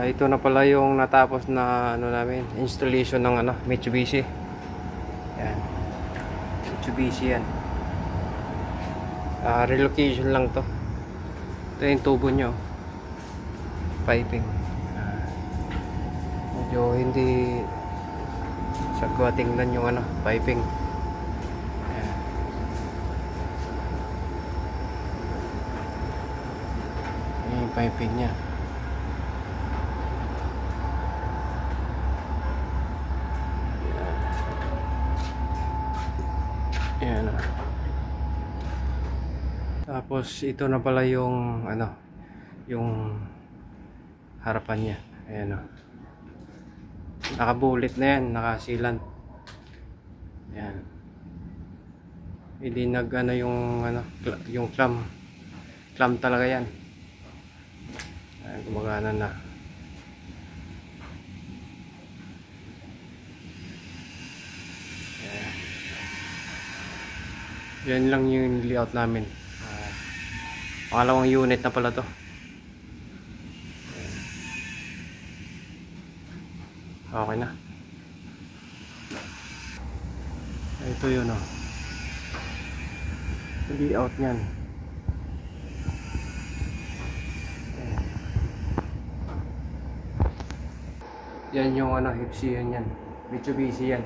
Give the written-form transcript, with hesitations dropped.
Ito na pala yung natapos na ano namin, installation ng ano, Mitsubishi. Yan. Mitsubishi yan. Relocation lang to. Ito yung tubo nyo. Piping. Medyo hindi sagwa tingnan yung ano, piping. Yan. Yan yung piping nya. Ayan. Tapos ito na pala yung ano, yung harapan niya. Ayan o. Nakabulit na yan, nakasilan. Ayan. Hindi nag ano yung clamp talaga yan. Ayan, gumagana na. Yan lang yung layout namin. Pangalawang unit na pala to. Okay na. Ito yun o. Layout nyan. Yan yung ano, Hipsi yan. Mitsubishi yan.